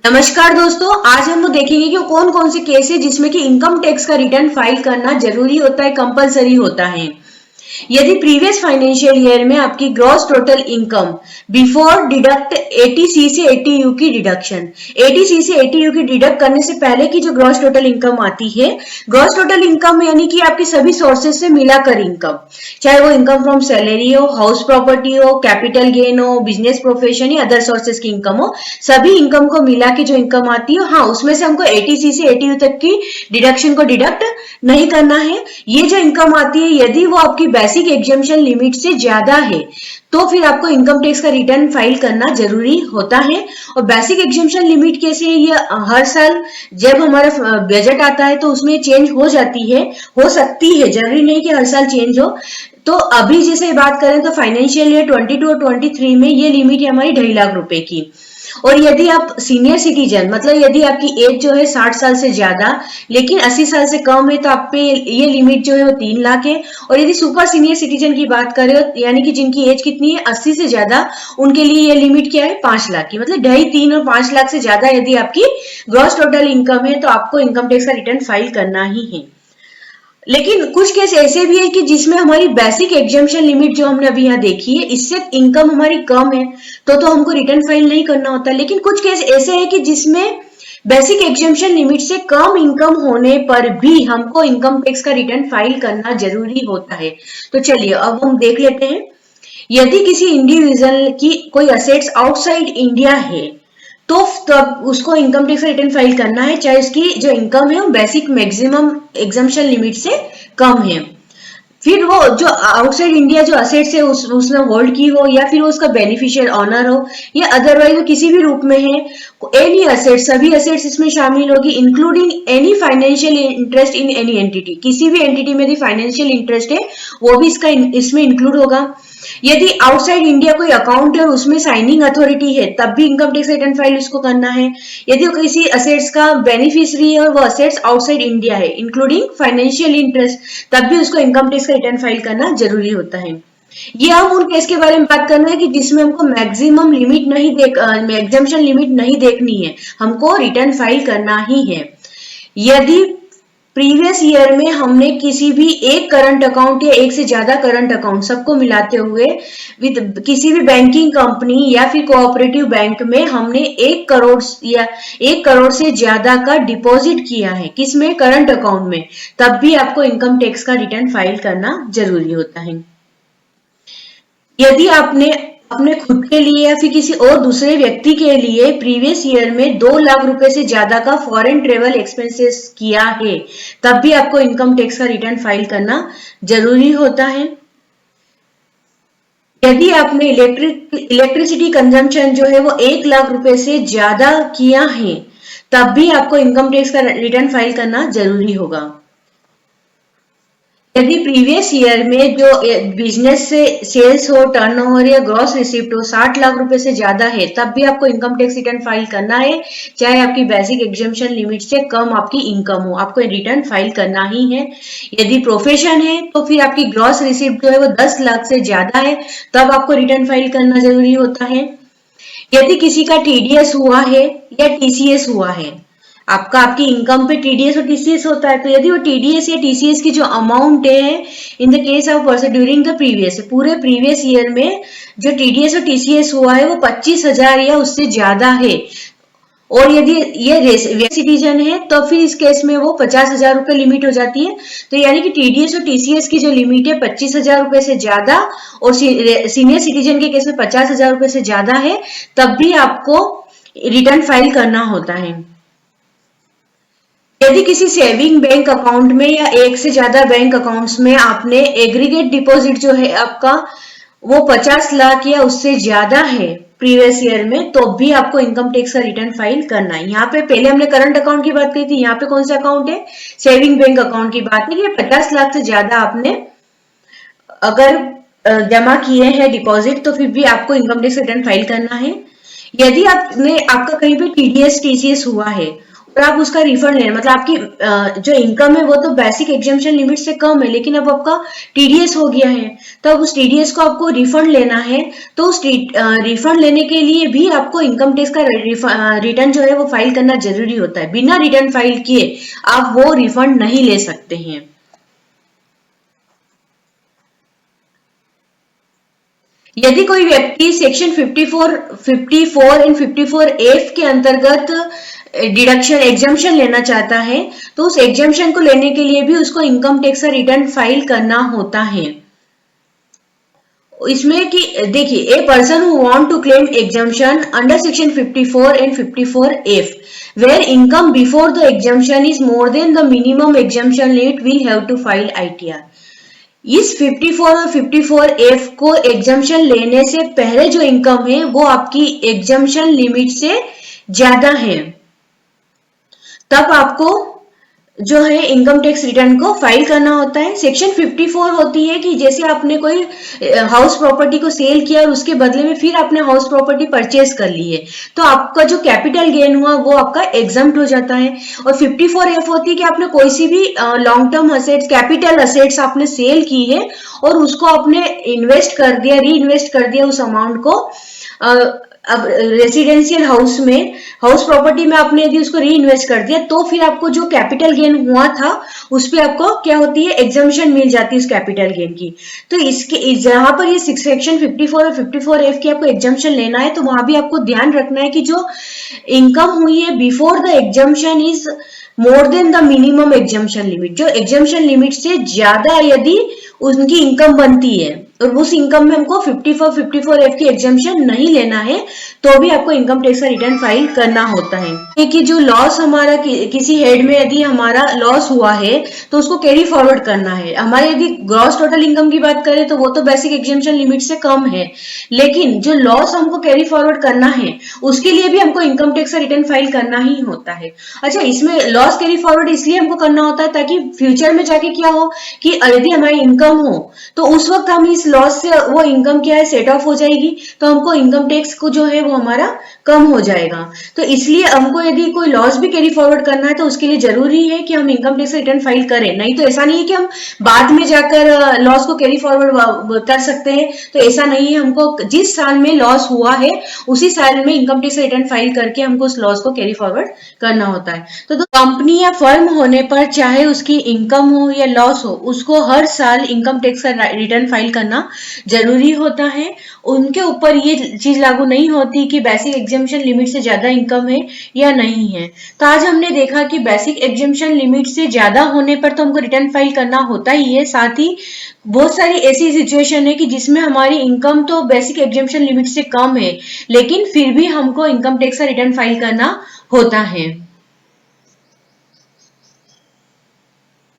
नमस्कार दोस्तों, आज हम लोग देखेंगे कि कौन कौन से केस है जिसमें कि इनकम टैक्स का रिटर्न फाइल करना जरूरी होता है, कंपलसरी होता है। यदि प्रीवियस फाइनेंशियल ईयर में आपकी gross total income before deduct 80C से 80U की डिडक्शन, 80C से 80U की डिडक्ट करने से पहले की जो ग्रॉस टोटल इनकम आती है, ग्रॉस टोटल इनकम यानी कि आपकी सभी सोर्सेस से मिलाकर इनकम, चाहे वो इनकम फ्रॉम सैलरी हो, हाउस प्रॉपर्टी हो, कैपिटल गेन हो, बिजनेस प्रोफेशन या अदर सोर्सेस की इनकम हो, सभी इनकम को मिला के जो इनकम आती है, हाँ उसमें से हमको 80C से 80U तक की डिडक्शन को डिडक्ट नहीं करना है। ये जो इनकम आती है यदि वो आपकी बेसिक एग्जम्पशन लिमिट से ज्यादा है तो फिर आपको इनकम टैक्स का रिटर्न फाइल करना जरूरी होता है। और बेसिक एग्जम्पशन लिमिट कैसे है, ये हर साल जब हमारा बजट आता है तो उसमें चेंज हो जाती है, हो सकती है, जरूरी नहीं कि हर साल चेंज हो। तो अभी जैसे बात करें तो फाइनेंशियल ईयर 22 और 23 में ये लिमिट है हमारी 2.5 लाख रुपए की। और यदि आप सीनियर सिटीजन, मतलब यदि आपकी एज जो है 60 साल से ज्यादा लेकिन 80 साल से कम है तो आप पे ये लिमिट जो है वो 3 लाख है। और यदि सुपर सीनियर सिटीजन की बात करें यानी कि जिनकी एज कितनी है 80 से ज्यादा, उनके लिए ये लिमिट क्या है 5 लाख की। मतलब 2.5, 3 और 5 लाख से ज्यादा यदि आपकी ग्रॉस टोटल इनकम है तो आपको इनकम टैक्स का रिटर्न फाइल करना ही है। लेकिन कुछ केस ऐसे भी है कि जिसमें हमारी बेसिक एग्जम्पशन लिमिट जो हमने अभी यहाँ देखी है इससे इनकम हमारी कम है तो हमको रिटर्न फाइल नहीं करना होता। लेकिन कुछ केस ऐसे है कि जिसमें बेसिक एग्जम्पशन लिमिट से कम इनकम होने पर भी हमको इनकम टैक्स का रिटर्न फाइल करना जरूरी होता है। तो चलिए अब हम देख लेते हैं। यदि किसी इंडिविजुअल की कोई असेट्स आउटसाइड इंडिया है तो तब उसको इनकम टैक्स रिटर्न फाइल करना है, चाहे उसकी जो इनकम है वो बेसिक मैक्सिमम एग्जम्पशन लिमिट से कम है। फिर वो जो आउटसाइड इंडिया जो असेट्स है उसने होल्ड की हो या फिर वो उसका बेनिफिशियल ऑनर हो या अदरवाइज वो किसी भी रूप में है, एनी असेट्स, सभी असेट्स इसमें शामिल होगी, including any financial interest in any entity. किसी भी एंटिटी में यदि फाइनेंशियल इंटरेस्ट है वो भी इसमें इंक्लूड होगा। यदि आउटसाइड इंडिया कोई अकाउंट है और उसमें साइनिंग अथॉरिटी है तब भी इनकम टैक्स रिटर्न फाइल उसको करना है। यदि वो किसी असेट्स का बेनिफिशियरी है और वो असेट्स आउटसाइड इंडिया है इंक्लूडिंग फाइनेंशियल इंटरेस्ट, तब भी उसको इनकम टैक्स का रिटर्न फाइल करना जरूरी होता है। ये हम उन केस के बारे में बात करना है कि जिसमें हमको मैक्सिमम लिमिट नहीं एग्जम्पशन लिमिट नहीं देखनी है, हमको रिटर्न फाइल करना ही है। यदि प्रीवियस ईयर में हमने किसी भी एक करंट अकाउंट या एक से ज्यादा करंट अकाउंट सबको मिलाते हुए विद किसी भी बैंकिंग कंपनी या फिर कोऑपरेटिव बैंक में हमने 1 करोड़ या 1 करोड़ से ज्यादा का डिपॉजिट किया है किसमें, करंट अकाउंट में, तब भी आपको इनकम टैक्स का रिटर्न फाइल करना जरूरी होता है। यदि आपने अपने खुद के लिए या फिर किसी और दूसरे व्यक्ति के लिए प्रीवियस ईयर में 2 लाख रुपए से ज्यादा का फॉरेन ट्रेवल एक्सपेंसेस किया है तब भी आपको इनकम टैक्स का रिटर्न फाइल करना जरूरी होता है। यदि आपने इलेक्ट्रिसिटी कंजम्पशन जो है वो 1 लाख रुपए से ज्यादा किया है तब भी आपको इनकम टैक्स का रिटर्न फाइल करना जरूरी होगा। यदि प्रीवियस ईयर में जो बिजनेस से सेल्स हो, टर्नओवर या ग्रॉस रिसिप्ट हो 60 लाख रुपए से ज्यादा है तब भी आपको इनकम टैक्स रिटर्न फाइल करना है, चाहे आपकी बेसिक एग्जम्पशन लिमिट से कम आपकी इनकम हो, आपको रिटर्न फाइल करना ही है। यदि प्रोफेशन है तो फिर आपकी ग्रॉस रिसिप्ट जो है वो 10 लाख से ज्यादा है तब आपको रिटर्न फाइल करना जरूरी होता है। यदि किसी का टीडीएस हुआ है या टीसीएस हुआ है, आपकी इनकम पे टीडीएस और टीसीएस होता है, तो यदि वो टीडीएस या टीसीएस की जो अमाउंट है in the case of person during the previous, पूरे प्रीवियस ईयर में जो टीडीएस और टीसीएस हुआ है वो 25,000 या उससे ज्यादा है, और यदि ये सिटीजन है तो फिर इस केस में वो 50,000 रुपए लिमिट हो जाती है। तो यानी कि टीडीएस और टीसीएस की जो लिमिट है 25,000 रुपए से ज्यादा और सीनियर सिटीजन के केस में 50,000 रुपए से ज्यादा है तब भी आपको रिटर्न फाइल करना होता है। यदि किसी सेविंग बैंक अकाउंट में या एक से ज्यादा बैंक अकाउंट्स में आपने एग्रीगेट डिपॉजिट जो है आपका वो 50 लाख या उससे ज्यादा है प्रीवियस ईयर में तो भी आपको इनकम टैक्स का रिटर्न फाइल करना है। यहाँ पे पहले हमने करंट अकाउंट की बात की थी, यहाँ पे कौन सा अकाउंट है, सेविंग बैंक अकाउंट की बात नहीं, 50 लाख से ज्यादा आपने अगर जमा किए हैं डिपॉजिट तो फिर भी आपको इनकम टैक्स रिटर्न फाइल करना है। यदि आपका कहीं पे टीडीएस टीसीएस हुआ है और आप उसका रिफंड लेना, मतलब आपकी जो इनकम है वो तो बेसिक एग्जाम्पशन लिमिट से कम है, लेकिन अब आपका टीडीएस हो गया है, तो अब उस टीडीएस को आपको रिफंड लेना है। तो उस रिफंड लेने के लिए भी आपको इनकम टैक्स का रिटर्न जो है वो फाइल करना जरूरी होता है। बिना रिटर्न फाइल किए आप वो रिफंड नहीं ले सकते हैं। यदि कोई व्यक्ति सेक्शन 54 एंड 54F के अंतर्गत डिडक्शन एग्जाम्पशन लेना चाहता है, तो उस एग्जाम्पशन को लेने के लिए भी उसको इनकम टैक्स का रिटर्न फाइल करना होता है। इसमें कि देखिए, a person who want to claim exemption under section 54 and 54F where income before the exemption is more than the minimum exemption limit will have to file ITR। इस 54 और 54F को exemption लेने से पहले जो इनकम है वो आपकी एग्जाम्पशन लिमिट से ज्यादा है, तब आपको जो है इनकम टैक्स रिटर्न को फाइल करना होता है। सेक्शन 54 होती है कि जैसे आपने कोई हाउस प्रॉपर्टी को सेल किया और उसके बदले में फिर आपने हाउस प्रॉपर्टी परचेज कर ली है, तो आपका जो कैपिटल गेन हुआ वो आपका एग्जम्प्ट हो जाता है। और 54F होती है कि आपने कोई सी भी long term assets, capital assets आपने सेल की है और उसको आपने इन्वेस्ट कर दिया, री इन्वेस्ट कर दिया उस अमाउंट को। अब रेसिडेंशियल हाउस में, हाउस प्रॉपर्टी में आपने यदि उसको री इन्वेस्ट कर दिया, तो फिर आपको जो कैपिटल गेन हुआ था उस पे आपको क्या होती है, एग्जम्पशन मिल जाती है उस कैपिटल गेन की। तो इसके जहां पर ये सेक्शन 54 और 54F की आपको एग्जम्पशन लेना है, तो वहां भी आपको ध्यान रखना है कि जो इनकम हुई है before the exemption is more than the minimum exemption limit. जो एग्जम्पशन लिमिट से ज्यादा यदि उनकी इनकम बनती है और उस इनकम में हमको 54F की एग्जम्पशन नहीं लेना है, तो भी आपको इनकम टैक्स का रिटर्न फाइल करना होता है। कि जो लॉस हमारा किसी हेड में यदि हमारा लॉस हुआ है तो उसको कैरी फॉरवर्ड करना है। हमारे यदि ग्रॉस टोटल इनकम की बात करें तो वो तो बेसिक एग्जम्पशन लिमिट से कम है, लेकिन जो लॉस हमको कैरी फॉरवर्ड करना है उसके लिए भी हमको इनकम टैक्स का रिटर्न फाइल करना ही होता है। अच्छा, इसमें लॉस कैरी फॉरवर्ड इसलिए हमको करना होता है ताकि फ्यूचर में जाके क्या हो कि यदि हमारी इनकम हो तो उस वक्त हम इस लॉस से, वो इनकम क्या है, सेट ऑफ हो जाएगी, तो हमको इनकम टैक्स को जो है वो हमारा कम हो जाएगा। तो इसलिए हमको यदि कोई लॉस भी कैरी फॉरवर्ड करना है तो उसके लिए जरूरी है कि हम इनकम टैक्स रिटर्न फाइल करें। नहीं तो ऐसा नहीं है कि हम बाद में जाकर लॉस को कैरी फॉरवर्ड कर सकते हैं, तो ऐसा नहीं है। हमको जिस साल में लॉस हुआ है उसी साल में इनकम टैक्स रिटर्न फाइल करके हमको उस लॉस को कैरी फॉरवर्ड करना होता है। तो कंपनी या फर्म होने पर चाहे उसकी इनकम हो या लॉस हो, उसको हर साल इनकम टैक्स का रिटर्न फाइल करना जरूरी होता है। उनके ऊपर ये चीज लागू नहीं होती कि बेसिक एग्जम्पशन लिमिट से ज्यादा इनकम है या नहीं है। तो आज हमने देखा कि बेसिक एग्जम्पशन लिमिट से ज्यादा होने पर तो हमको रिटर्न फाइल करना होता ही है, साथ ही बहुत सारी ऐसी सिचुएशन है कि जिसमें हमारी इनकम तो बेसिक एग्जम्पशन लिमिट से कम है, लेकिन फिर भी हमको इनकम टैक्स का रिटर्न फाइल करना होता है।